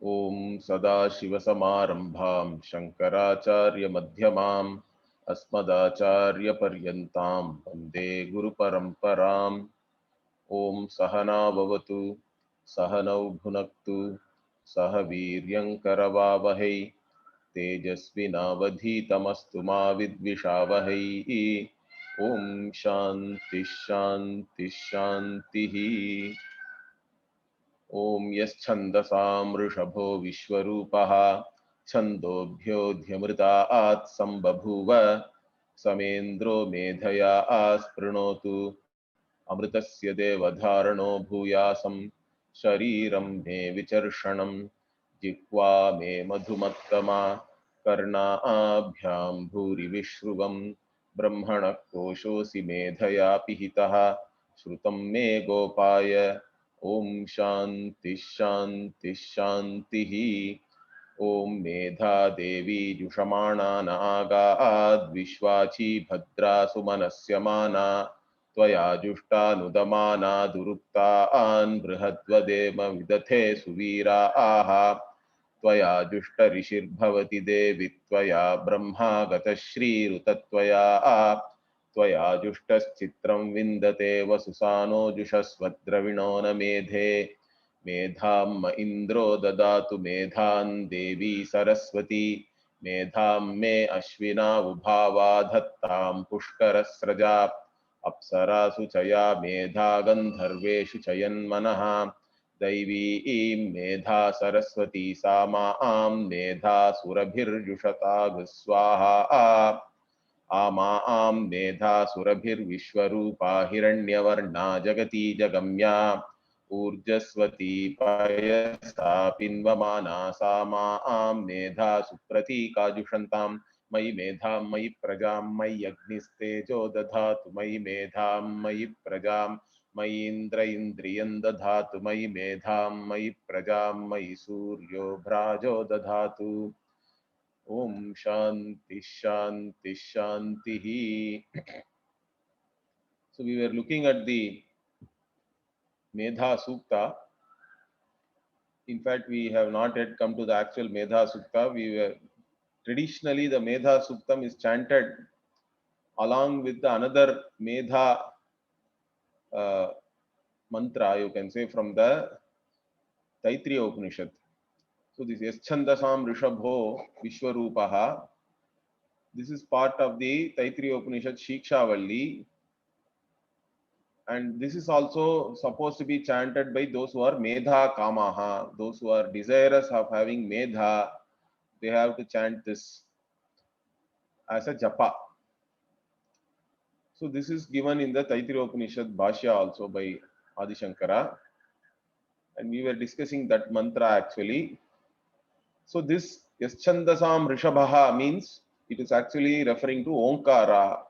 ओम सदाशिवसमारंभां शंकराचार्यमध्यमाम् अस्मदाचार्यपर्यन्तां वन्दे गुरुपरम्पराम्। ओम सहना भवतु सहनौ भुनक्तु सह वीर्यङ्करवावहै तेजस्विनावधीतमस्तु मा विद्विषावहै। ओम शांति शांति शांतिः। ओम यश्छन्दसां वृषभो विश्वरूपः छन्दोभ्योऽध्यमृतात् सम्बभूव समेन्द्रो मेधया आस्पृणोतु अमृतस्य देवधारणो भूयासं शरीरं मे विचर्षणं जिह्वा मे मधुमत्तमा कर्णाभ्यां भूरिविश्रुवं ब्रह्मणः कोशोऽसि मेधया पिहितः श्रुतं मे गोपाय। ओम शांति शांति शांतिः। ओम मेधा देवी जुषमाणा नागाद् विश्वाची भद्रा सुमनस्य माना त्वया जुष्टानुदमाना दुरुक्तान् बृहद्वदेम विदथे सुवीरा आह त्वया जुष्टऋषिर्भवति देवि त्वया ब्रह्मा गतश्रीरुतत्वया त्वया जुष्टश्चित्रं विन्दते वसुसानो जुषस्वद्रविणो न मेधे मेधां म इन्द्रो ददातु मेधां देवी सरस्वती मेधां मे अश्विना उभावा धत्तां पुष्करस्रजा अप्सरासु च या मेधा गन्धर्वेषु च यन्मनः दैवी मेधा सरस्वती सा मां मेधा सुरभिर्जुषता स्वाहा आमा आं मेधा सुरभिर्विश्वरूपा हिरण्यवर्णा जगती जगम्या ऊर्जस्वती पयसा पिन्वमाना सा मा आं मेधा सुप्रतीकाजुषन्तां मयि मेधां मयि प्रजां मयि अग्निस्तेजो दधातु मयि मेधां मयि प्रजां मयि इन्द्र इन्द्रियं दधातु मयि मेधां मयि प्रजां मयि सूर्यो भ्राजो दधातु। ओम शांति शांति शांति। So we were looking at the Medha Sukta. In fact, we have not yet come to the actual Medha Sukta. We were traditionally the Medha Suktam is chanted along with the another Medha mantra, you can say, from the Taittiriya Upanishad. So this Yaschandasam Rishabho Vishwarupaha. This is part of the Taittiriya Upanishad Shikshavalli. And this is also supposed to be chanted by those who are Medha Kamaha, those who are desirous of having Medha. They have to chant this as a japa. So this is given in the Taittiriya Upanishad Bhashya also by Adi Shankara. And we were discussing that mantra actually. So this Yaschandasam Rishabhaha means it is actually referring to Omkara.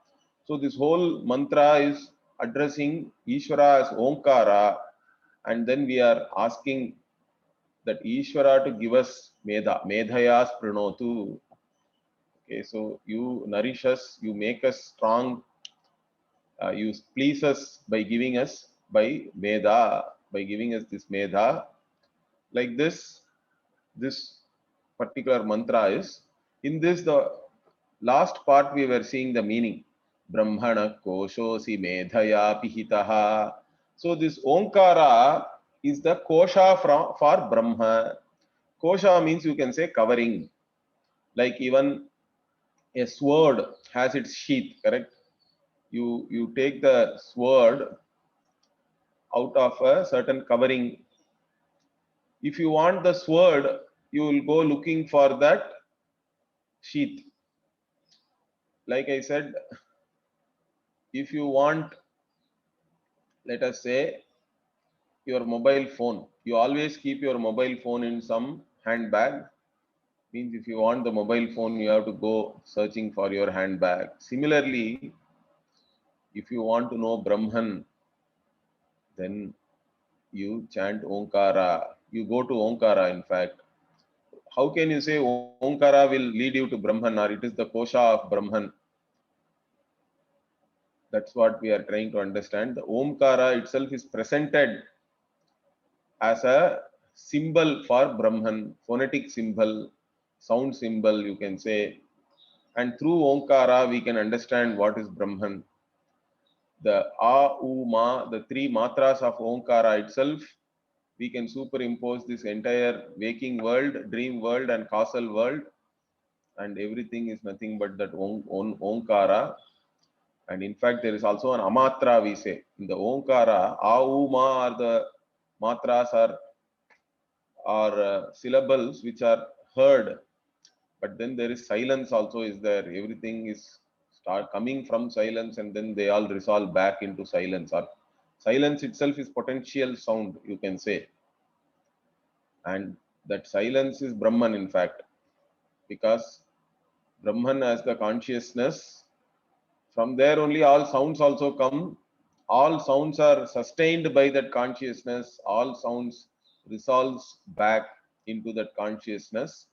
So this whole mantra is addressing Ishvara as Omkara, and then we are asking that Ishvara to give us Medha, Medhaya Sprinotu. Okay, so you nourish us, you make us strong, you please us by giving us by Medha, by giving us this Medha. Like this particular mantra is. In this, the last part we were seeing the meaning. Brahmana koshosi medhaya pihitaha. So this Omkara is the kosha for Brahma. Kosha means you can say covering. Like even a sword has its sheath, correct? You take the sword out of a certain covering. If you want the sword, you will go looking for that sheath. Like I said, if you want, let us say, your mobile phone, you always keep your mobile phone in some handbag. Means if you want the mobile phone, you have to go searching for your handbag. Similarly, if you want to know Brahman, then you chant Omkara. You go to Omkara, in fact. How can you say Omkara will lead you to Brahman, or it is the kosha of Brahman? That's what we are trying to understand. The Omkara itself is presented as a symbol for Brahman, phonetic symbol, sound symbol, you can say. And through Omkara, we can understand what is Brahman. The A, U, Ma, the three matras of Omkara itself, we can superimpose this entire waking world, dream world, and causal world, and everything is nothing but that Omkara. And in fact, there is also an Amatra, we say. In the Omkara, A, U, Ma are the matras or syllables which are heard, but then there is silence also is there. Everything is start coming from silence, and then they all resolve back into silence. Or silence itself is potential sound, you can say. And that silence is Brahman, in fact, because Brahman as the consciousness, from there only all sounds also come. All sounds are sustained by that consciousness. All sounds resolves back into that consciousness.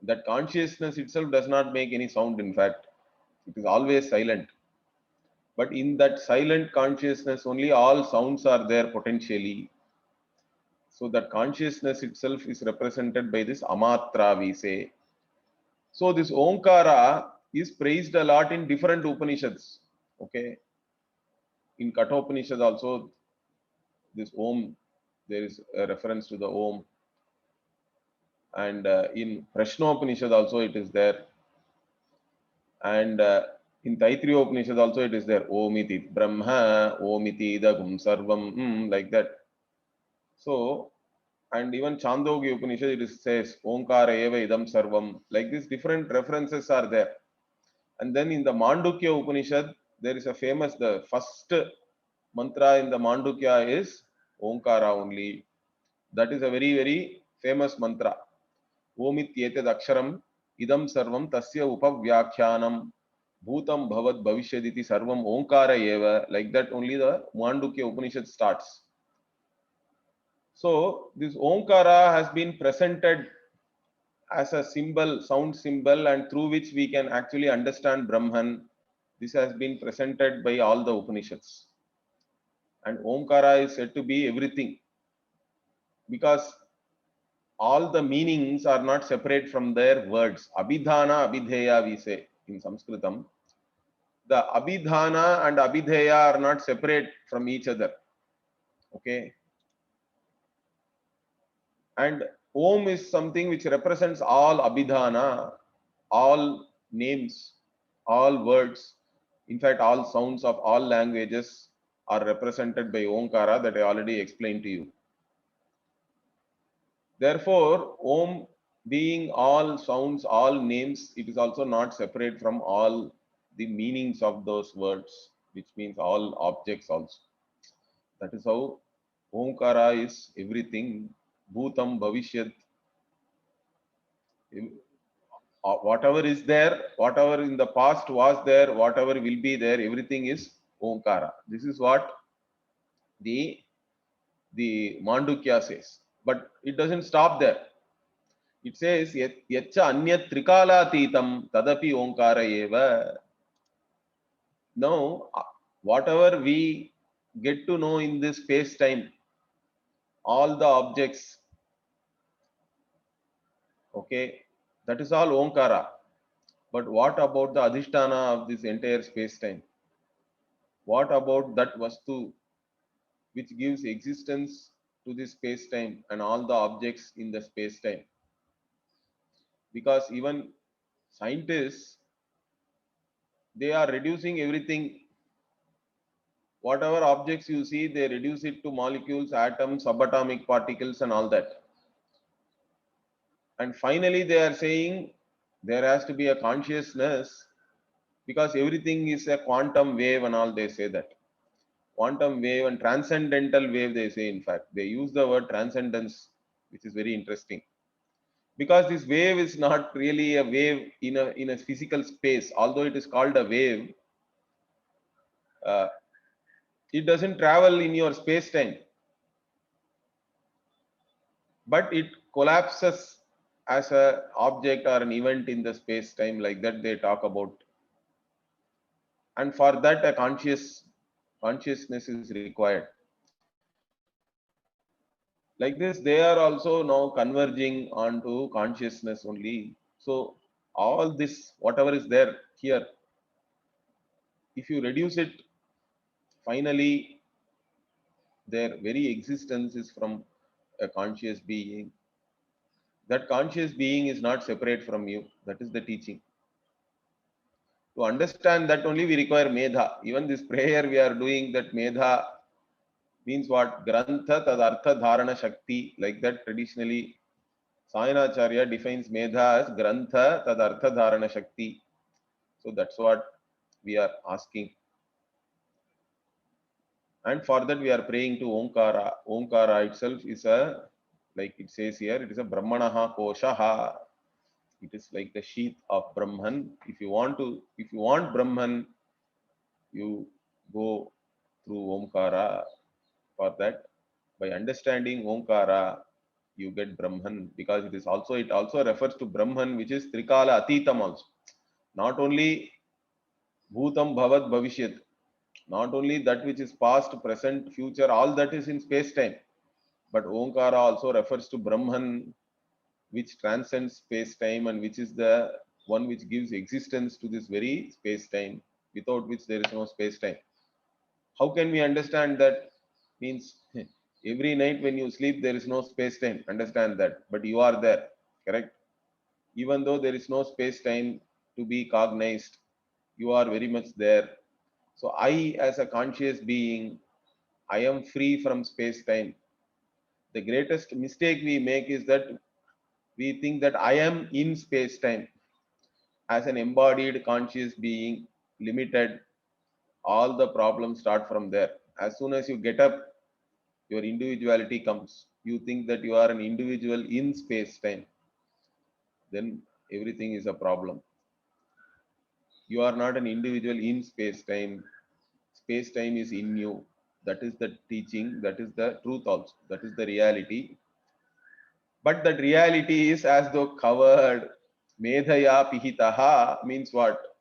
That consciousness itself does not make any sound, in fact. It is always silent. But in that silent consciousness, only all sounds are there potentially. So that consciousness itself is represented by this Amatra, we say. So this Omkara is praised a lot in different Upanishads. Okay. In Kathopanishad also, this Om, there is a reference to the Om. And in Prashnopanishad also it is there. And in Taittiriya Upanishad also it is there. Omiti Brahma, Omiti Dagum Sarvam, like that. So, and even Chandogya Upanishad it says Omkara Eva Idam Sarvam. Like this, different references are there. And then in the Mandukya Upanishad, there is a famous, the first mantra in the Mandukya is Omkara only. That is a very, very famous mantra. Omityetad aksharam idam sarvam tasya upavyakhyanam bhutam bhavat bhavishyaditi sarvam Omkara eva. Like that only the Mandukya Upanishad starts. So this Omkara has been presented as a symbol, sound symbol, and through which we can actually understand Brahman. This has been presented by all the Upanishads. And Omkara is said to be everything, because all the meanings are not separate from their words. Abhidhana, Abhidheya, we say in Sanskritam. The Abhidhana and Abhidheya are not separate from each other. Okay. And Om is something which represents all Abhidhana, all names, all words. In fact, all sounds of all languages are represented by Omkara, that I already explained to you. Therefore, Om being all sounds, all names, it is also not separate from all the meanings of those words, which means all objects also. That is how Omkara is everything. Bhutam Bhavishyat. Whatever is there, whatever in the past was there, whatever will be there, everything is Omkara. This is what the Mandukya says. But it doesn't stop there. It says, Yacha Anyat Trikalatitam Tadapi Omkara Eva. Now, whatever we get to know in this space time, all the objects, okay, that is all Omkara. But what about the Adhisthana of this entire space time? What about that Vastu which gives existence to this space time and all the objects in the space time? Because even scientists, they are reducing everything. Whatever objects you see, they reduce it to molecules, atoms, subatomic particles, and all that. And finally, they are saying there has to be a consciousness, because everything is a quantum wave and all, they say that. Quantum wave and transcendental wave, they say, in fact. They use the word transcendence, which is very interesting. Because this wave is not really a wave in a physical space. Although it is called a wave, it doesn't travel in your space time, but it collapses as an object or an event in the space time, like that they talk about. And for that, a consciousness is required. Like this, they are also now converging onto consciousness only. So all this, whatever is there here, if you reduce it, finally their very existence is from a conscious being. That conscious being is not separate from you. That is the teaching. To understand that only we require medha. Even this prayer we are doing, that medha means what? Grantha tad artha dharana shakti. Like that traditionally Sayanacharya defines medha as grantha tad artha dharana shakti. So that's what we are asking. And for that we are praying to Omkara. Omkara itself is a, like it says here, it is a Brahmanaha Koshaha. It is like the sheath of Brahman. If you want Brahman, you go through Omkara. For that, by understanding Omkara, you get Brahman, because it also refers to Brahman, which is Trikala Atitam also. Not only Bhutam Bhavat Bhavishyat, not only that which is past, present, future, all that is in space time. But Omkara also refers to Brahman, which transcends space time and which is the one which gives existence to this very space time, without which there is no space time. How can we understand that? Means every night when you sleep, there is no space time. Understand that. But you are there, correct? Even though there is no space time to be cognized, you are very much there. So, I, as a conscious being, I am free from space time. The greatest mistake we make is that we think that I am in space time. As an embodied conscious being, limited, all the problems start from there. As soon as you get up, your individuality comes. You think that you are an individual in space time, then everything is a problem. You are not an individual in space time. Space time is in you. That is the teaching, that is the truth also, that is the reality. But that reality is as though covered. Medhaya pihitaha means what?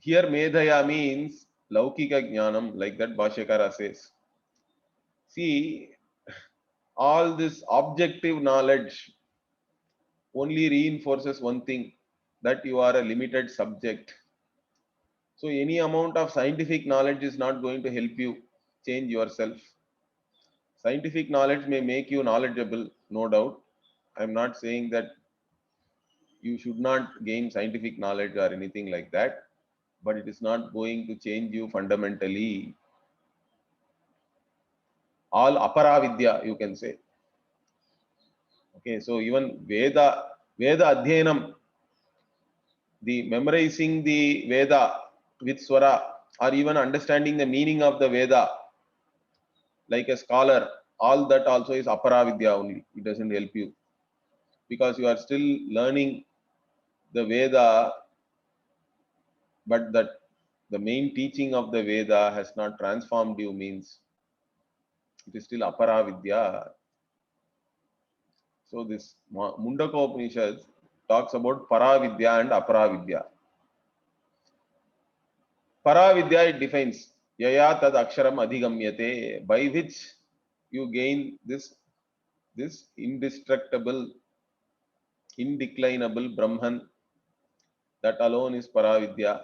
Here medhaya means laukika jnanam, like that Bhashyakara says. See, all this objective knowledge only reinforces one thing, that you are a limited subject. So any amount of scientific knowledge is not going to help you change yourself. Scientific knowledge may make you knowledgeable, no doubt. I'm not saying that you should not gain scientific knowledge or anything like that, but it is not going to change you fundamentally. All aparavidya, you can say. Okay, so even Veda Adhyanam, the memorizing the Veda with Swara, or even understanding the meaning of the Veda like a scholar, all that also is Aparavidya only. It doesn't help you, because you are still learning the Veda, but that the main teaching of the Veda has not transformed you, means it is still Aparavidya. So this Mundaka Upanishad talks about Paravidya and Aparavidya. Paravidya, it defines Yaya tad aksharam adhigamyate, by which you gain this indestructible, indeclinable Brahman. That alone is Paravidya.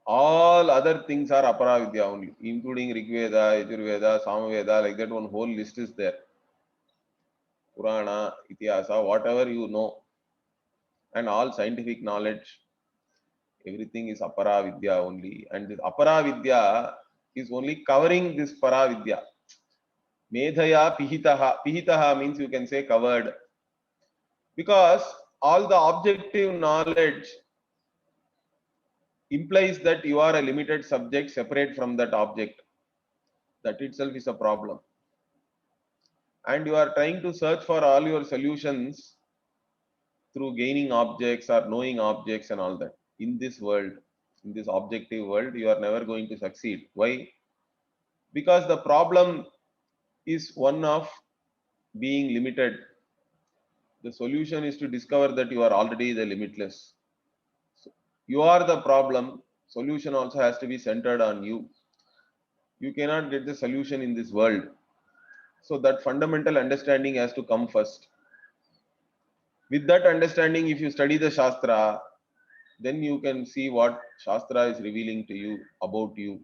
All other things are Aparavidya only, including Rigveda, Yajurveda, Samaveda, like that one whole list is there. Purana, Itihasa, whatever you know, and all scientific knowledge, everything is Aparavidya only. And this Aparavidya is only covering this Paravidya. Medhaya Pihitaha. Pihitaha means you can say covered. Because all the objective knowledge implies that you are a limited subject separate from that object. That itself is a problem. And you are trying to search for all your solutions through gaining objects or knowing objects and all that. In this world, in this objective world, you are never going to succeed. Why? Because the problem is one of being limited. The solution is to discover that you are already the limitless. So you are the problem. Solution also has to be centered on you. you cannot get the solution in this world. So that fundamental understanding has to come first. With that understanding, if you study the Shastra, then you can see what Shastra is revealing to you about you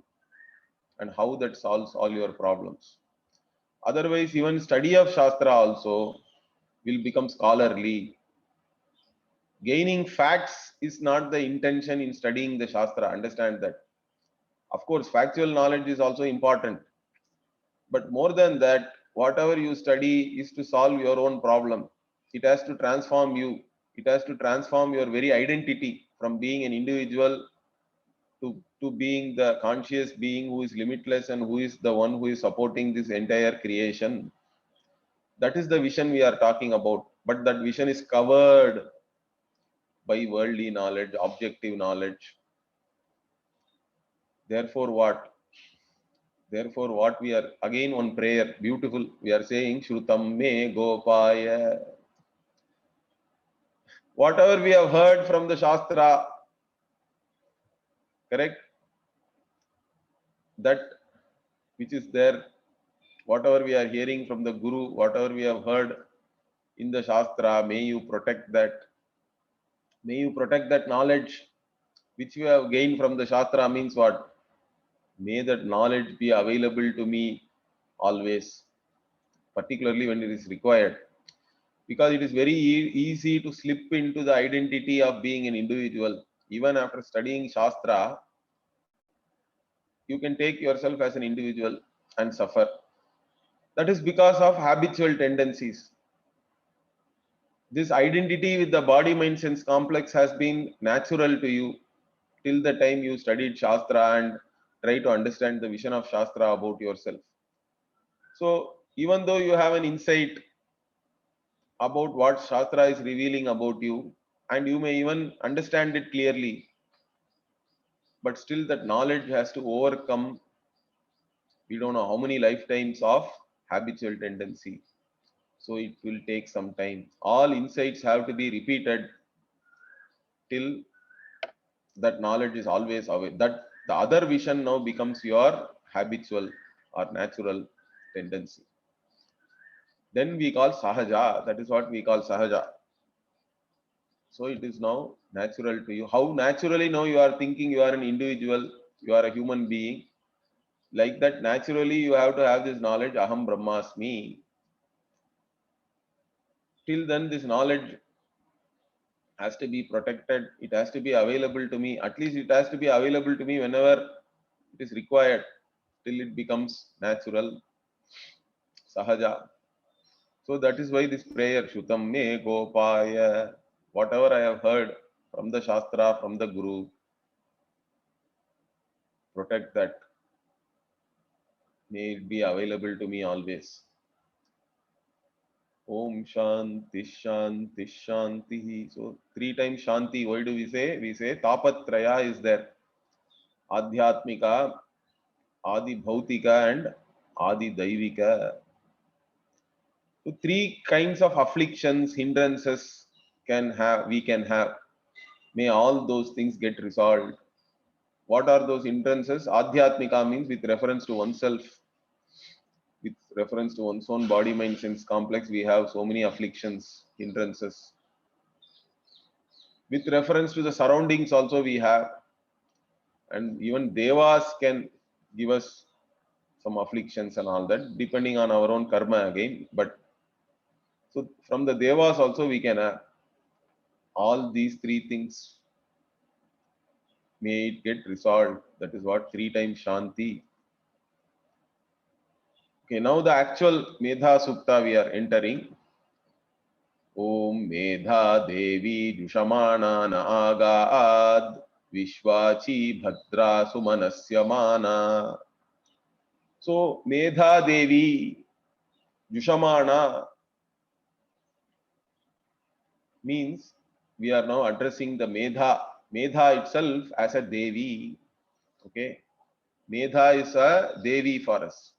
and how that solves all your problems. Otherwise, even study of Shastra also will become scholarly. Gaining facts is not the intention in studying the Shastra. Understand that. Of course, factual knowledge is also important. But more than that, whatever you study is to solve your own problem. It has to transform you. It has to transform your very identity from being an individual to being the conscious being who is limitless and who is the one who is supporting this entire creation. That is the vision we are talking about. But that vision is covered by worldly knowledge, objective knowledge. Therefore, what? Therefore, what we are again on prayer, beautiful. We are saying, Shrutam me Gopaya. Whatever we have heard from the Shastra, correct? That which is there, whatever we are hearing from the Guru, whatever we have heard in the Shastra, may you protect that. May you protect that knowledge which you have gained from the Shastra means what? May that knowledge be available to me always, particularly when it is required. Because it is very easy to slip into the identity of being an individual. Even after studying Shastra, you can take yourself as an individual and suffer. That is because of habitual tendencies. This identity with the body mind sense complex has been natural to you till the time you studied Shastra and try to understand the vision of Shastra about yourself. So, even though you have an insight about what Shastra is revealing about you, and you may even understand it clearly, but still that knowledge has to overcome, we don't know how many lifetimes of habitual tendency. So it will take some time. All insights have to be repeated till that knowledge is always away. That the other vision now becomes your habitual or natural tendency. Then we call sahaja. That is what we call sahaja. So it is now natural to you. How naturally now you are thinking you are an individual, you are a human being. Like that, naturally you have to have this knowledge, aham brahmasmi. Till then, this knowledge has to be protected. It has to be available to me. At least it has to be available to me whenever it is required, till it becomes natural, sahaja. So that is why this prayer, Shutam me Gopaya, whatever I have heard from the Shastra, from the Guru, protect that. May it be available to me always. Om Shanti Shanti Shanti. So three times Shanti. Why do we say? We say Tapatraya is there. Adhyatmika, Adi Bhautika, and Adi Daivika. So three kinds of afflictions, hindrances we can have. May all those things get resolved. What are those hindrances? Adhyatmika means with reference to oneself, with reference to one's own body, mind, sense complex, we have so many afflictions, hindrances. With reference to the surroundings also we have, and even devas can give us some afflictions and all that, depending on our own karma again. But so from the devas also we can have all these three things. May it get resolved. That is what three times Shanti. Okay, now the actual Medha Sukta we are entering. Om Medha Devi Dushamana na Agad Vishwachi Bhadra Sumanasya Mana. So Medha Devi Dushamana means we are now addressing the Medha itself as a Devi. Okay, Medha is a Devi for us.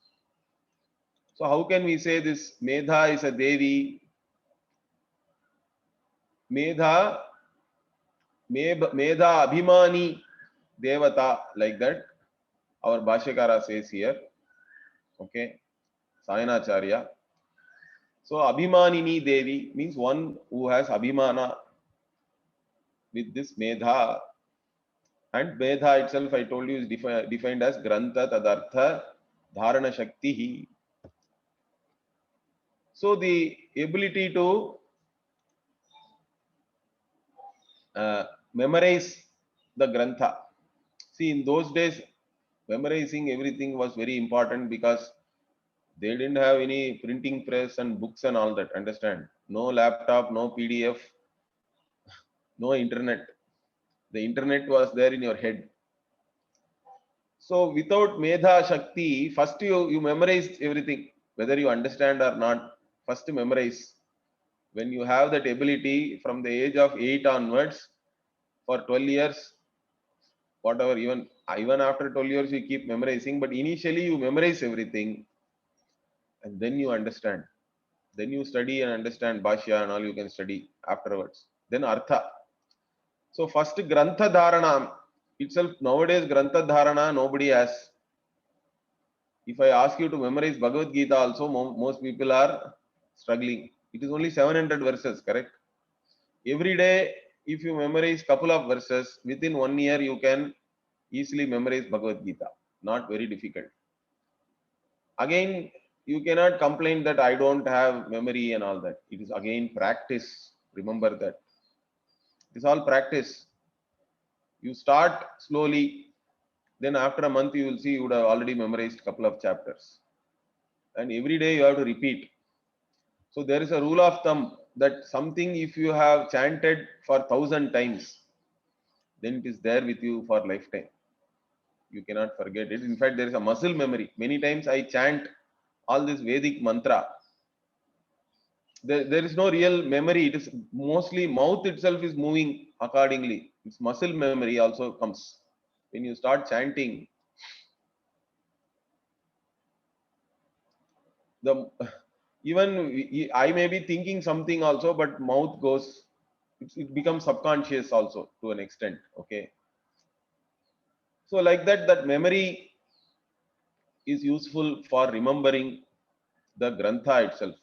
So how can we say this Medha is a Devi? Medha Abhimani Devata, like that our Bhashyakara says here. Okay, Sayanacharya. So Abhimanini Devi means one who has Abhimana with this Medha. And Medha itself, I told you, is defined as Grantha Tadartha Dharana Shakti. So the ability to uh, memorize the Grantha. See, in those days, memorizing everything was very important because they didn't have any printing press and books and all that. Understand? No laptop, no PDF, no internet. The internet was there in your head. So without Medha Shakti, first you memorize everything, whether you understand or not. First memorize. When you have that ability from the age of 8 onwards, for 12 years, whatever, even after 12 years, you keep memorizing. But initially, you memorize everything, and then you understand. Then you study and understand Bhashya and all you can study afterwards. Then Artha. So first Grantha Dharana itself, nowadays Grantha Dharana nobody has. If I ask you to memorize Bhagavad Gita also, most people are struggling. It is only 700 verses, correct? Every day, if you memorize couple of verses, within 1 year you can easily memorize Bhagavad Gita. Not very difficult. Again, you cannot complain that I don't have memory and all that. It is again practice. Remember that. It is all practice. You start slowly, then after a month you will see you would have already memorized a couple of chapters. And every day you have to repeat. So there is a rule of thumb that something if you have chanted for 1,000 times, then it is there with you for lifetime. You cannot forget it. In fact, there is a muscle memory. Many times I chant all this Vedic mantra. There is no real memory. It is mostly mouth itself is moving accordingly. Its muscle memory also comes. When you start chanting, the even I may be thinking something also, but mouth goes, it becomes subconscious also to an extent. Okay. So like that, that memory is useful for remembering the Grantha itself,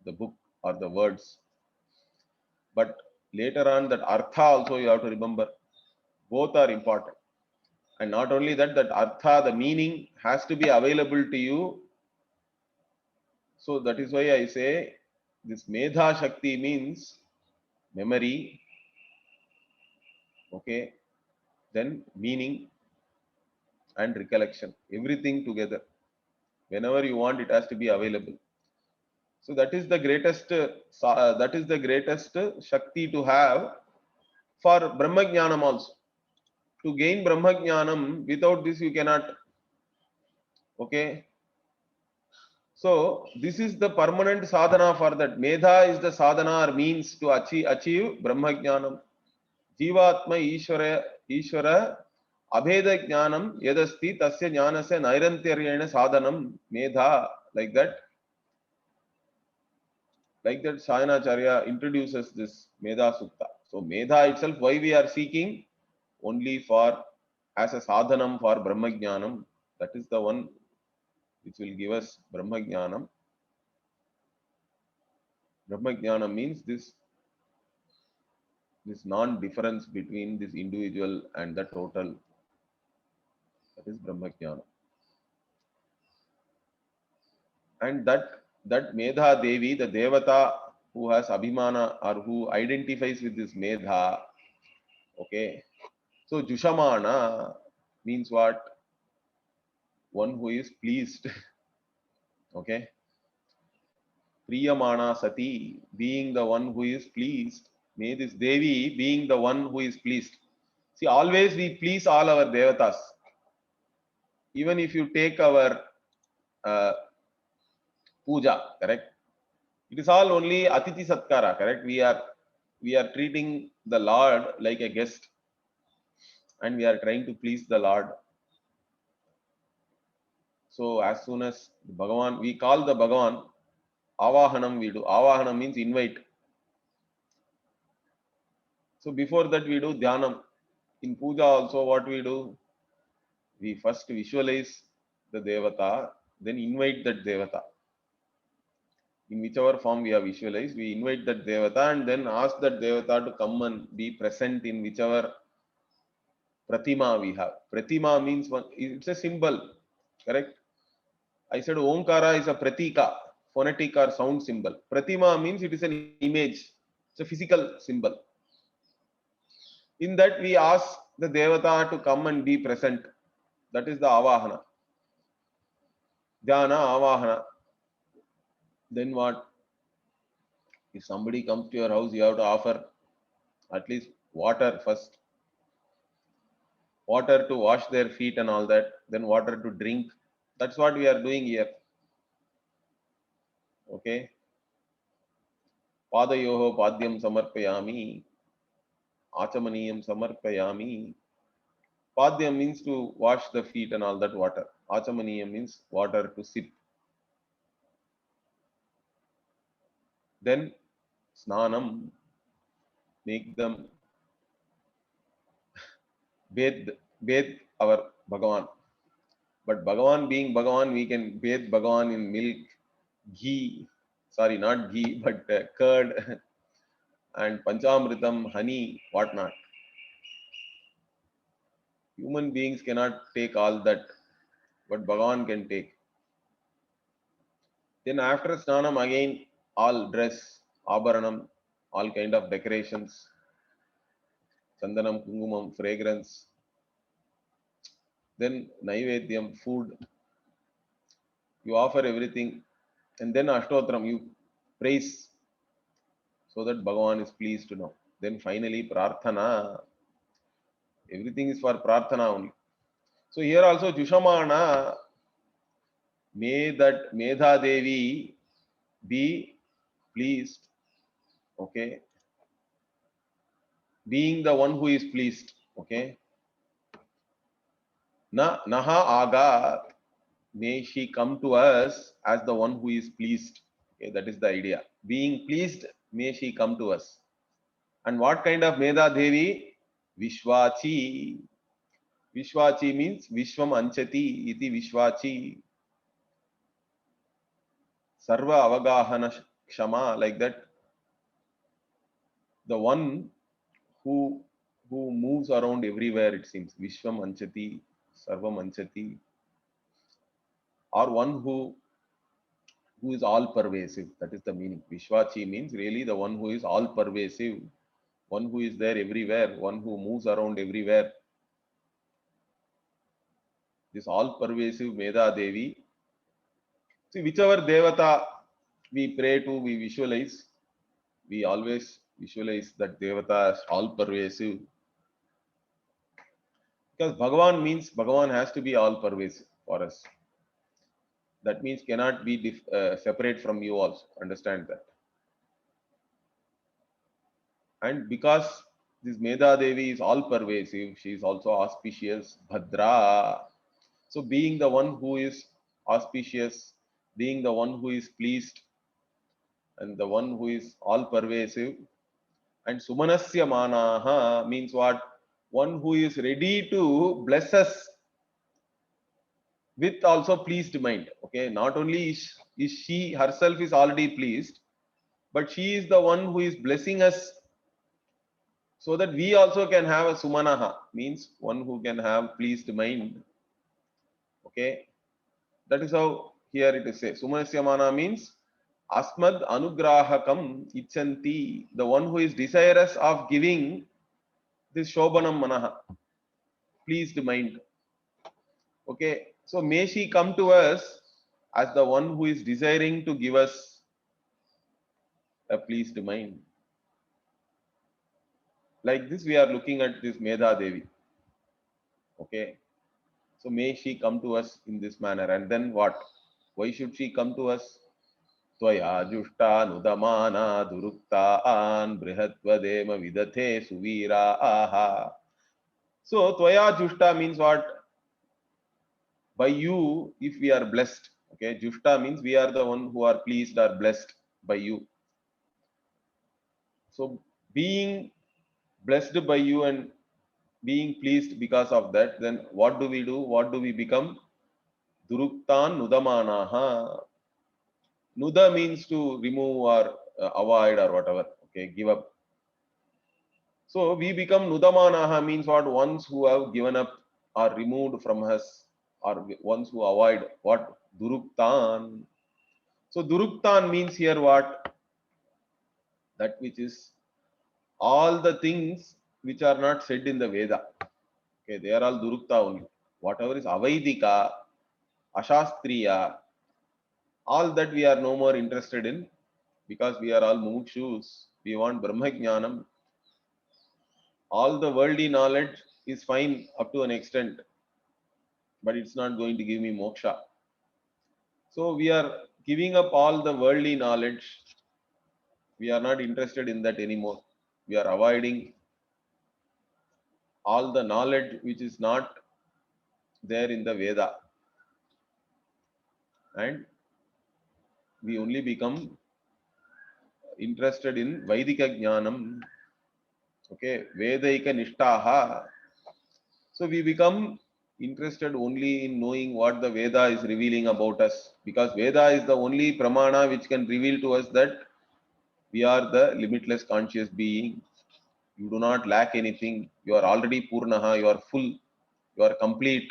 the book or the words. But later on, that Artha also you have to remember. Both are important. And not only that, that Artha, the meaning has to be available to you. So that is why I say this Medha Shakti means memory, okay, then meaning and recollection, everything together. Whenever you want, it has to be available. So that is the greatest, Shakti to have for Brahmajnanam also. To gain Brahmajnanam, without this you cannot. Okay. So this is the permanent sadhana for that. Medha is the sadhana or means to achieve Brahmajnanam. Jivatma Ishvara Abheda Jnanam Yadasti Tasya Jnanasya Nairantaryena Sadhanam Medha, like that. Like that, Sayanacharya introduces this Medha Sutta. So Medha itself, why we are seeking? Only for as a sadhanam for Brahmajnanam. That is the one which will give us Brahmajnanam. Brahmajnanam means this non-difference between this individual and the total. That is Brahmajnana. And that Medha Devi, the Devata who has Abhimana or who identifies with this Medha, okay. So Jushamana means what? One who is pleased. Okay. Priyamana Sati, being the one who is pleased. May this Devi being the one who is pleased. See, always we please all our Devatas. Even if you take our uh, puja, correct? It is all only Atiti Satkara, correct? We are treating the Lord like a guest and we are trying to please the Lord. So as soon as the Bhagavan, we call the Bhagavan, Avahanam we do. Avahanam means invite. So before that we do Dhyanam. In puja also what we do? We first visualize the Devata then invite that Devata. In whichever form we have visualized, we invite that Devata and then ask that Devata to come and be present in whichever Pratima we have. Pratima means one, it's a symbol, correct? I said Omkara is a Pratika, phonetic or sound symbol. Pratima means it is an image, it's a physical symbol. In that we ask the Devata to come and be present. That is the Avahana. Dhyana, Avahana. Then what? If somebody comes to your house, you have to offer at least water first. Water to wash their feet and all that. Then water to drink. That's what we are doing here. Okay. Padayoho padyam samarpayami. Achamaniyam samarpayami. Padyam means to wash the feet and all that water. Achamaniyam means water to sip. Then snanam, make them bathe our Bhagavan. But Bhagavan being Bhagavan, we can bathe Bhagavan in milk, ghee, sorry, not ghee, but curd and panchamritam, honey, whatnot. Human beings cannot take all that, but Bhagavan can take. Then after Snanam, again, all dress, Abharanam, all kind of decorations, Chandanam, Kungumam, fragrance. Then Naivedyam, food. You offer everything. And then Ashtotram, you praise so that Bhagavan is pleased to know. Then finally, Prarthana. Everything is for Prarthana only. So here also, Jushamana, may that Medha Devi be pleased. Okay. Being the one who is pleased. Okay. Naha Agat, may she come to us as the one who is pleased. Okay, that is the idea. Being pleased, may she come to us. And what kind of Medha Devi? Vishwachi. Vishwachi means Vishwam Anchati iti Vishwachi. Sarva Avagahana Kshama, like that. The one who moves around everywhere, it seems. Vishwam Anchati, Sarvam Anchati. Or one who is all pervasive. That is the meaning. Vishwachi means really the one who is all pervasive, one who is there everywhere, one who moves around everywhere. This all pervasive Medha Devi. See, whichever Devata we pray to, we visualize, we always visualize that Devata as all pervasive. Because Bhagavan means Bhagavan has to be all pervasive for us. That means cannot be separate from you also. Understand that. And because this Medha Devi is all pervasive, she is also auspicious, Bhadra. So being the one who is auspicious, being the one who is pleased, and the one who is all pervasive, and Sumanasya Manaha means what? One who is ready to bless us with also pleased mind. Okay, not only is she herself is already pleased, but she is the one who is blessing us so that we also can have a Sumanaha, means one who can have pleased mind. Okay, that is how here it is said. Sumanasya Mana means Asmad Anugrahakam Ichanti, the one who is desirous of giving this Shobhanam Manaha, pleased mind. Okay, so may she come to us as the one who is desiring to give us a pleased mind. Like this, we are looking at this Medha Devi. Okay, so may she come to us in this manner. And then what? Why should she come to us? Tvaya Jushta Nudamana Duruktaan Brihatvadema Vidathe Suvira Aha. So Tvaya Jushta means what? By you, if we are blessed. Okay, Jushta means we are the one who are pleased or blessed by you. So being blessed by you and being pleased because of that, then what do we do? What do we become? Duruktan nudamanaha. Nuda means to remove or avoid or whatever. Okay, give up. So we become nudamanaha means what? Ones who have given up or removed from us, or ones who avoid what? Duruktan. So Duruktan means here what? That which is all the things which are not said in the Veda. Okay, they are all Durukta only. Whatever is Avaidika, Ashastriya, all that we are no more interested in, because we are all mumukshus. We want Brahma Jnanam. All the worldly knowledge is fine up to an extent, but it's not going to give me moksha. So we are giving up all the worldly knowledge. We are not interested in that anymore. We are avoiding all the knowledge which is not there in the Veda, and we only become interested in Vaidika Jnanam. Okay, Vedaika Nishtaha. So we become interested only in knowing what the Veda is revealing about us, because Veda is the only pramana which can reveal to us that we are the limitless conscious being. You do not lack anything. You are already Purnaha. You are full. You are complete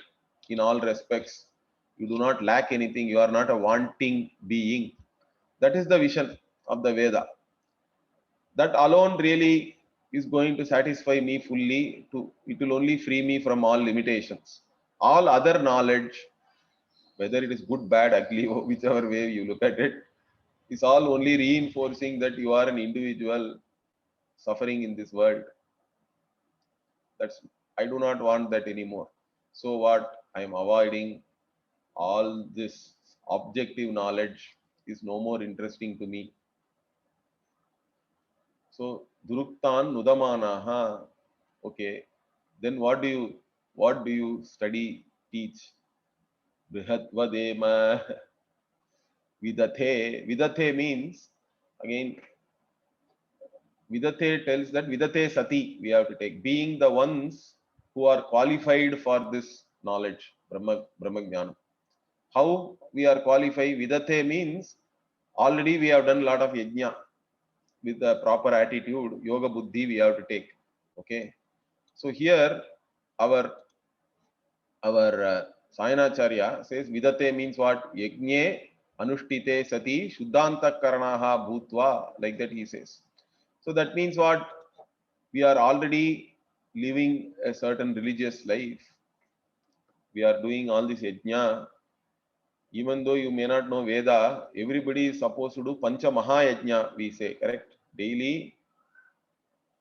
in all respects. You do not lack anything. You are not a wanting being. That is the vision of the Veda. That alone really is going to satisfy me fully. It will only free me from all limitations. All other knowledge, whether it is good, bad, ugly, or whichever way you look at it, is all only reinforcing that you are an individual suffering in this world. That's I do not want that anymore. So what? I am avoiding all this objective knowledge is no more interesting to me. So Duruktan Nudamanaha. Okay. Then what do you study, teach? Brihatvadema Vidathe. Vidathe means, again, Vidathe tells that Vidate Sati we have to take, being the ones who are qualified for this knowledge, Brahma Jnana. How we are qualified? Vidate means already we have done a lot of yajna with the proper attitude, yoga buddhi we have to take. Okay. So here our Sayanacharya says Vidate means what? Yajne anushtite sati shuddhanta karanaha bhutva, like that he says. So that means what? We are already living a certain religious life. We are doing all this yajna. Even though you may not know Veda, everybody is supposed to do Pancha Mahayajna, we say, correct? Daily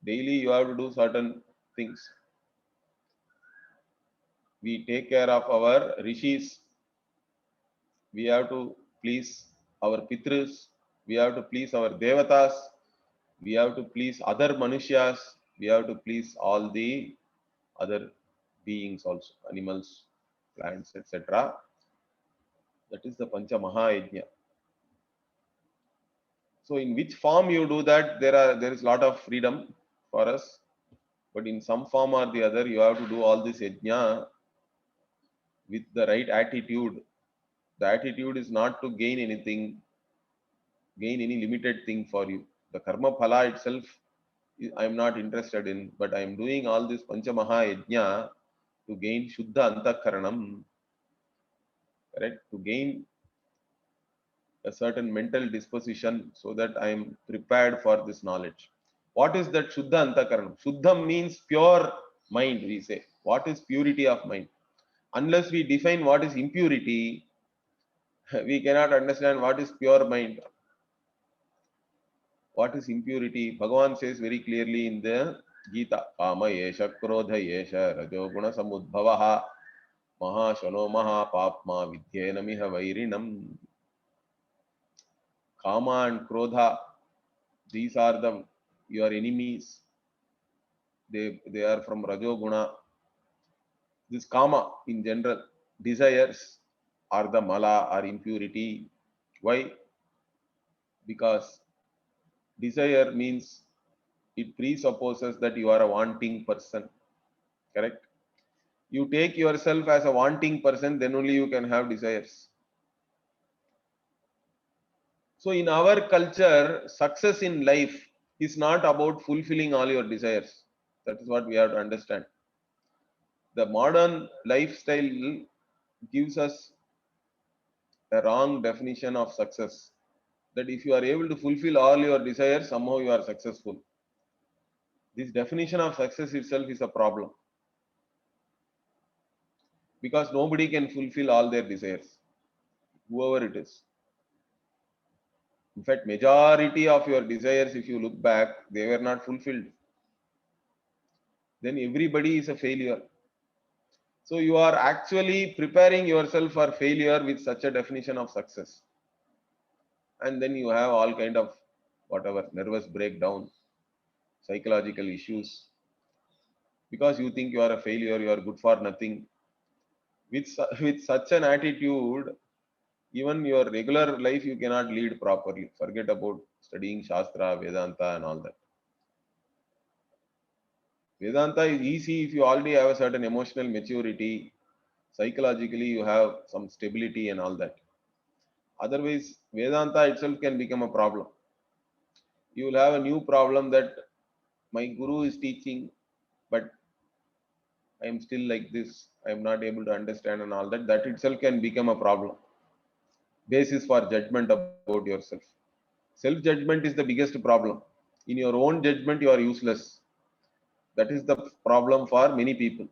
you have to do certain things. We take care of our rishis. We have to please our pitras. We have to please our devatas. We have to please other manushyas. We have to please all the other beings also, animals, plants, etc. That is the Pancha Mahayajna. So in which form you do that, there is a lot of freedom for us. But in some form or the other, you have to do all this yajna with the right attitude. The attitude is not to gain anything, gain any limited thing for you. The karma phala itself, I am not interested in, but I am doing all this Panchamaha yajna to gain Shuddha Antakaranam, correct? To gain a certain mental disposition so that I am prepared for this knowledge. What is that Shuddha Antakaranam? Shuddham means pure mind, we say. What is purity of mind? Unless we define what is impurity, we cannot understand what is pure mind. What is impurity? Bhagavan says very clearly in the Gita, Kama yesha krodha yesha rajoguna samudbhavaha mahashano mahapapma vidyenamiha vairinam. Kama and krodha, these are your enemies. They are from rajoguna. This kama in general, desires are the mala or impurity. Why? Because desire means it presupposes that you are a wanting person, correct? You take yourself as a wanting person, then only you can have desires. So in our culture, success in life is not about fulfilling all your desires. That is what we have to understand. The modern lifestyle gives us a wrong definition of success. That if you are able to fulfill all your desires, somehow you are successful. This definition of success itself is a problem, because nobody can fulfill all their desires, whoever it is. In fact, majority of your desires, if you look back, they were not fulfilled. Then everybody is a failure. So you are actually preparing yourself for failure with such a definition of success. And then you have all kind of whatever nervous breakdown, psychological issues, because you think you are a failure, you are good for nothing. With such an attitude, even your regular life you cannot lead properly. Forget about studying Shastra, Vedanta, and all that. Vedanta is easy if you already have a certain emotional maturity, psychologically you have some stability and all that. Otherwise, Vedanta itself can become a problem. You will have a new problem that my guru is teaching, but I am still like this. I am not able to understand and all that. That itself can become a problem. Basis for judgment about yourself. Self judgment is the biggest problem. In your own judgment, you are useless. That is the problem for many people.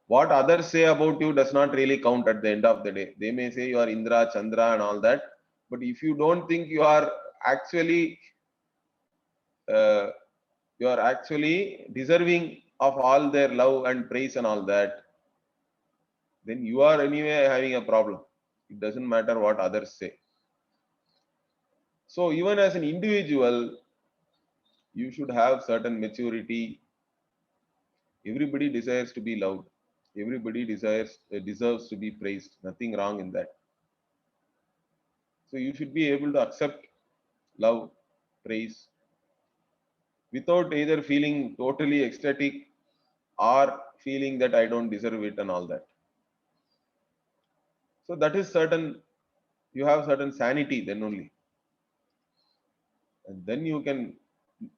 What others say about you does not really count at the end of the day. They may say you are Indra, Chandra, and all that, but if you don't think actually uh, you are actually deserving of all their love and praise and all that, then you are anyway having a problem. It doesn't matter what others say. So even as an individual, you should have certain maturity. Everybody desires to be loved. Everybody deserves to be praised. Nothing wrong in that. So you should be able to accept love, praise, without either feeling totally ecstatic or feeling that I don't deserve it and all that. So that is certain, you have certain sanity then only. And then you can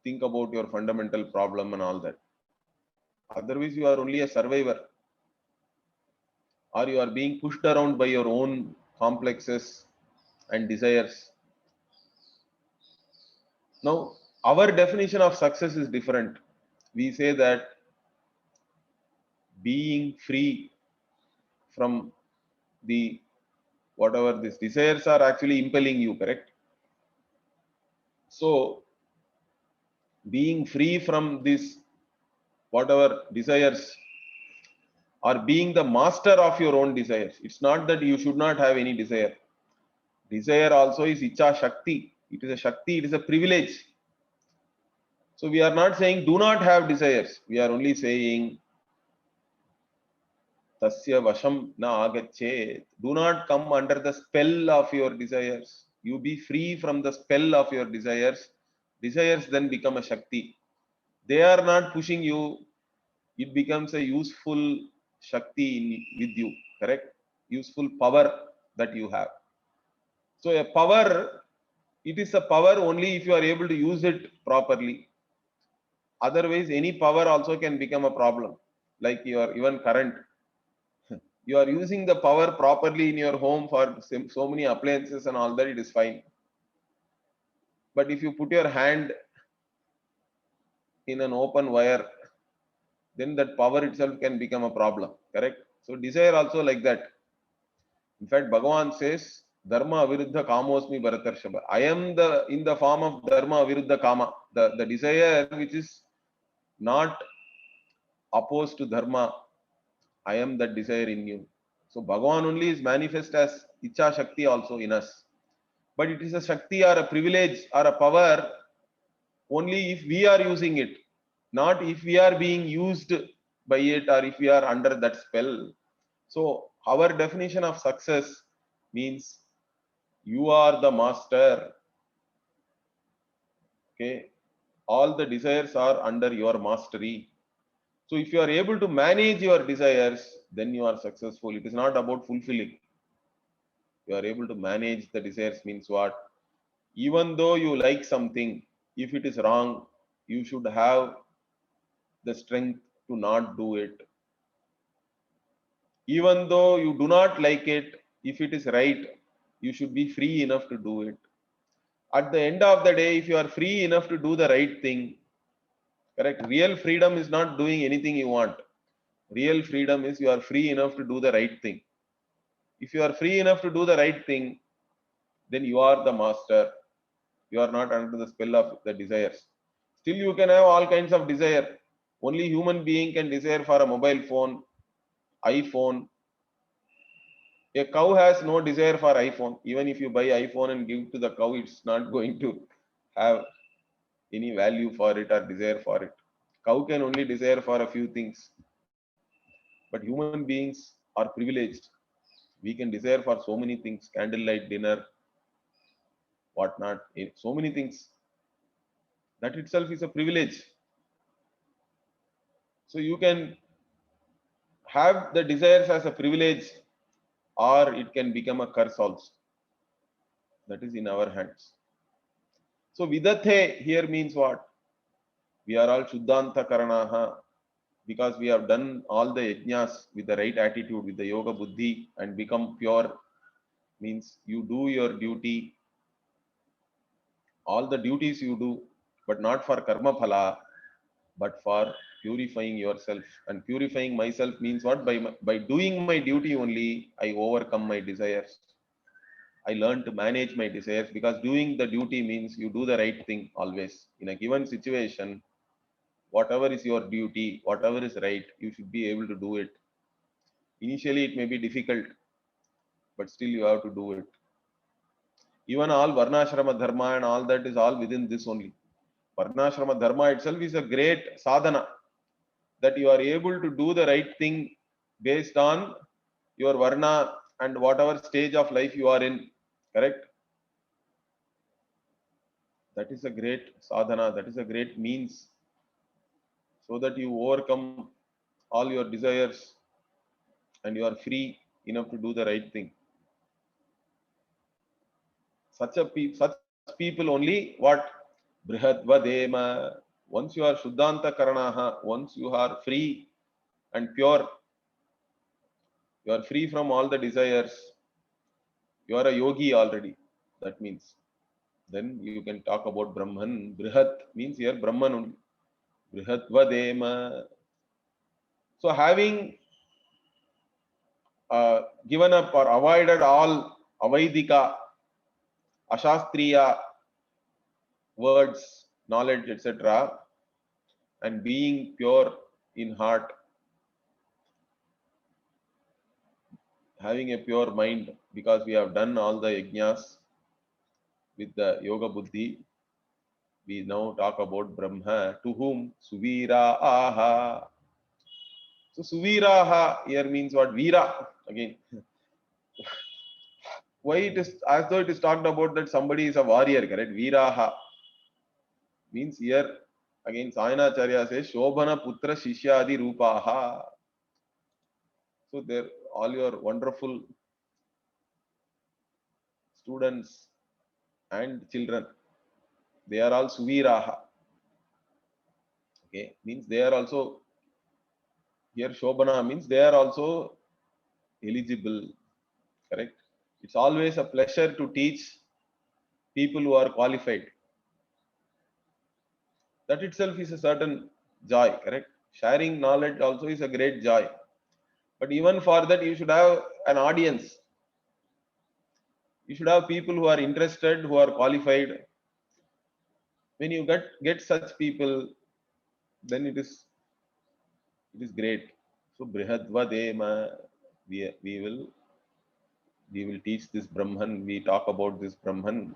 think about your fundamental problem and all that. Otherwise, you are only a survivor, or you are being pushed around by your own complexes and desires. Now, our definition of success is different. We say that being free from the whatever these desires are actually impelling you, correct? So, being free from this whatever desires, or being the master of your own desires. It's not that you should not have any desire. Desire also is Icha Shakti. It is a Shakti, it is a privilege. So we are not saying do not have desires. We are only saying Tasya Vasham na agachet. Do not come under the spell of your desires. You be free from the spell of your desires. Desires then become a Shakti. They are not pushing you. It becomes a useful Shakti with you, correct? Useful power that you have. So a power, it is a power only if you are able to use it properly. Otherwise, any power also can become a problem. Like your even current, you are using the power properly in your home for so many appliances and all that, it is fine. But if you put your hand in an open wire, then that power itself can become a problem. Correct? So desire also like that. In fact, Bhagavan says, Dharma aviruddha kamosmi bharatarshaba. I am the in the form of Dharma aviruddha kama. The desire which is not opposed to Dharma. I am that desire in you. So Bhagavan only is manifest as Icha Shakti also in us. But it is a Shakti or a privilege or a power only if we are using it, not if we are being used by it or if we are under that spell. So our definition of success means you are the master. Okay, all the desires are under your mastery. So if you are able to manage your desires, then you are successful. It is not about fulfilling. You are able to manage the desires means what? Even though you like something, if it is wrong, you should have the strength to not do it. Even though you do not like it, if it is right, you should be free enough to do it. At the end of the day, if you are free enough to do the right thing, correct? Real freedom is not doing anything you want. Real freedom is you are free enough to do the right thing. If you are free enough to do the right thing, then you are the master. You are not under the spell of the desires. Still, you can have all kinds of desire. Only human being can desire for a mobile phone, iPhone. A cow has no desire for iPhone. Even if you buy iPhone and give to the cow, it's not going to have any value for it or desire for it. Cow can only desire for a few things. But human beings are privileged. We can desire for so many things, candlelight dinner, whatnot, so many things. That itself is a privilege. So you can have the desires as a privilege, or it can become a curse also. That is in our hands. So vidathe here means what? We are all Shuddhanta Karanaha because we have done all the yajnas with the right attitude, with the yoga buddhi and become pure. Means you do your duty, all the duties you do, but not for karma phala, but for purifying yourself. And purifying myself means what? By doing my duty only, I overcome my desires. I learn to manage my desires because doing the duty means you do the right thing always. In a given situation, whatever is your duty, whatever is right, you should be able to do it. Initially, it may be difficult, but still you have to do it. Even all Varnashrama Dharma and all that is all within this only. Varnashrama Dharma itself is a great sadhana that you are able to do the right thing based on your Varna and whatever stage of life you are in. Correct? That is a great sadhana, that is a great means so that you overcome all your desires and you are free enough to do the right thing. Such people only what? Brihatvadema. Once you are Shuddhanta Karanaha, once you are free and pure, you are free from all the desires, you are a yogi already. That means then you can talk about Brahman. Brihat means here Brahman only. Brihatvadema. So having given up or avoided all avaidika, ashastriya words, knowledge, etc., and being pure in heart, having a pure mind, because we have done all the yajnas with the yoga buddhi, we now talk about Brahma, to whom Suvira aha. So Suvira aha here means what? Veera. Again, why it is as though it is talked about that somebody is a warrior, correct? Veeraha means here again Sayanacharya says Shobhana Putra Shishyadi Rupaha. So they're all your wonderful students and children. They are all Suviraha. Okay, means they are also here Shobhana means they are also eligible. Correct. It's always a pleasure to teach people who are qualified. That itself is a certain joy. Correct. Sharing knowledge also is a great joy. But even for that, you should have an audience. You should have people who are interested, who are qualified. When you get such people, then it is great. So Brihadvadema, we will teach this Brahman. We talk about this Brahman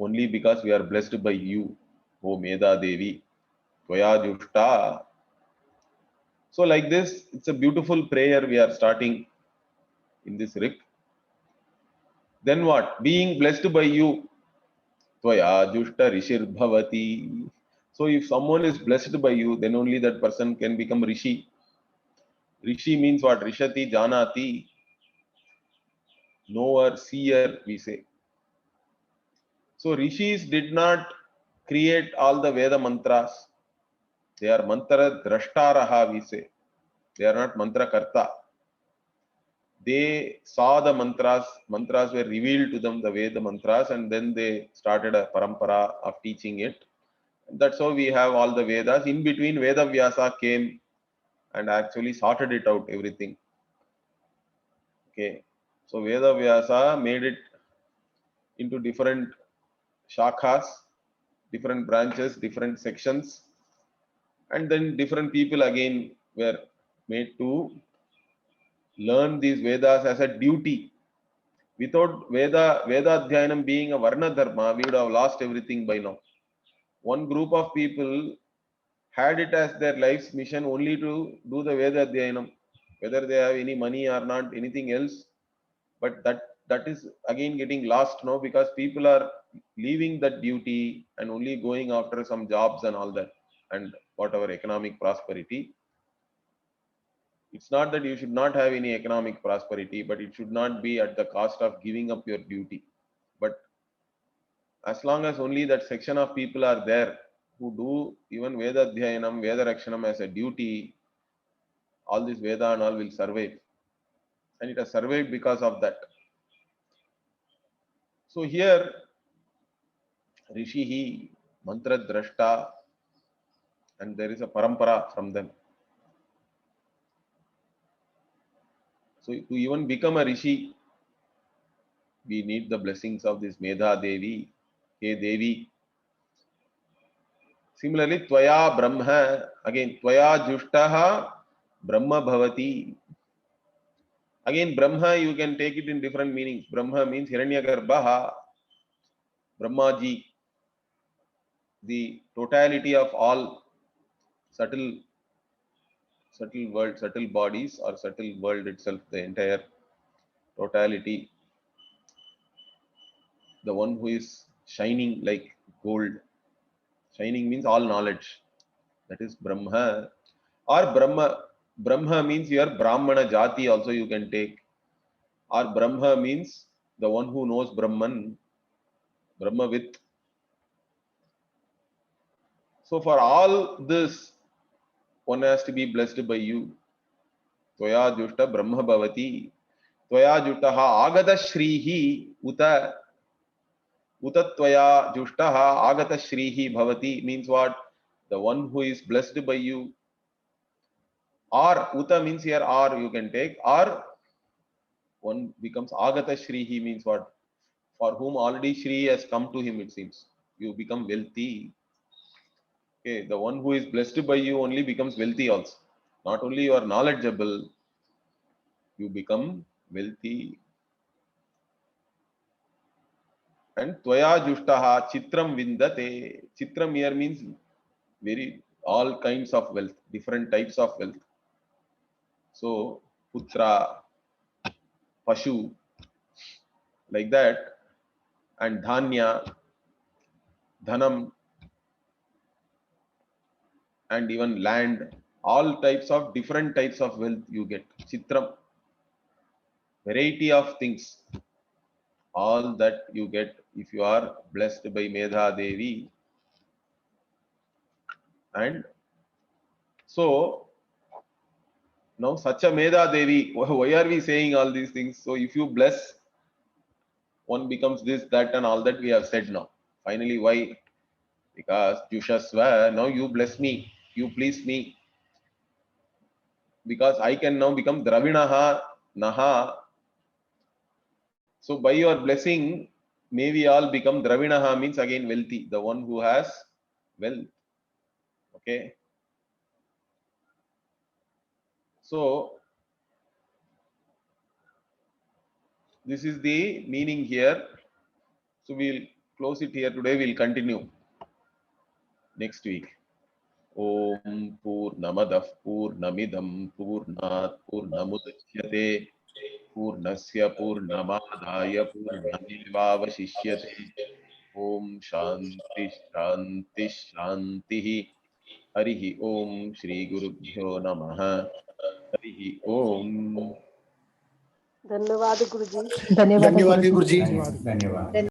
only because we are blessed by you, O Meda Devi, Tvaya Jushta. So like this, it's a beautiful prayer we are starting in this Rik. Then what? Being blessed by you, Tvaya Jushta Rishir Bhavati. So if someone is blessed by you, then only that person can become Rishi. Rishi means what? Rishati, Janati, knower, seer, we say. So Rishis did not create all the Veda mantras. They are mantra drashtaraha, we say. They are not mantra karta. They saw the mantras. Mantras were revealed to them, the Veda mantras, and then they started a parampara of teaching it. That's how we have all the Vedas. In between, Veda Vyasa came and actually sorted it out, everything. Okay. So Veda Vyasa made it into different shakhas, different branches, different sections, and then different people again were made to learn these Vedas as a duty. Without Veda Adhyanam being a Varna Dharma, we would have lost everything by now. One group of people had it as their life's mission only to do the Veda Adhyanam, whether they have any money or not, anything else. But that is again getting lost now because people are leaving that duty and only going after some jobs and all that and whatever economic prosperity. It's not that you should not have any economic prosperity, but it should not be at the cost of giving up your duty. But as long as only that section of people are there who do even Veda Adhyayanam, Veda Rakshanam as a duty, all this Veda and all will survive. And it has survived because of that. So here, Rishihi, Mantra Drashta, and there is a parampara from them. So to even become a Rishi, we need the blessings of this Medha Devi, He Devi. Similarly, Tvaya Brahma, again, Tvaya Jushtaha Brahma Bhavati. Again, Brahma, you can take it in different meanings. Brahma means Hiranyagarbha, Brahmaji, the totality of all subtle world, subtle bodies or subtle world itself, the entire totality. The one who is shining like gold. Shining means all knowledge. That is Brahma. Or Brahma means your Brahmana Jati also you can take. Or Brahma means the one who knows Brahman, Brahmavit. So for all this, one has to be blessed by you. Tvaya Jushta Brahma Bhavati. Tvaya Jushtaha Agata Shrihi Uta. Utatvaya Jushtaha Agata Shrihi Bhavati means what? The one who is blessed by you. Or Uta means here or you can take. Or one becomes Agata Shrihi means what? For whom already Shri has come to him, it seems. You become wealthy. Okay, the one who is blessed by you only becomes wealthy also. Not only you are knowledgeable, you become wealthy. And Tvaya Jushtaha Chitram Vindate. Chitram here means very all kinds of wealth, different types of wealth. So Putra, Pashu, like that, and Dhanya, Dhanam, and even land, all types of different types of wealth you get. Chitram, variety of things, all that you get if you are blessed by Medha Devi. And so now such a Medha Devi, why are we saying all these things? So if you bless, one becomes this, that, and all that we have said now. Finally, why? Because Jushasva, now you bless me, you please me. Because I can now become Dravinaha, Naha. So by your blessing, may we all become Dravinaha means again wealthy, the one who has wealth. Okay. So this is the meaning here. So we'll close it here today. We'll continue next week. Om Purnamadah Purnamidam Purnat Purnamudachyate Purnasya Purnamadaya Purnamevavashishyate Om Shanti शांति शांति। हरि ओम श्री गुरुभ्यो नमः। हरि ओम। धन्यवाद गुरुजी। धन्यवाद गुरुजी। धन्यवाद।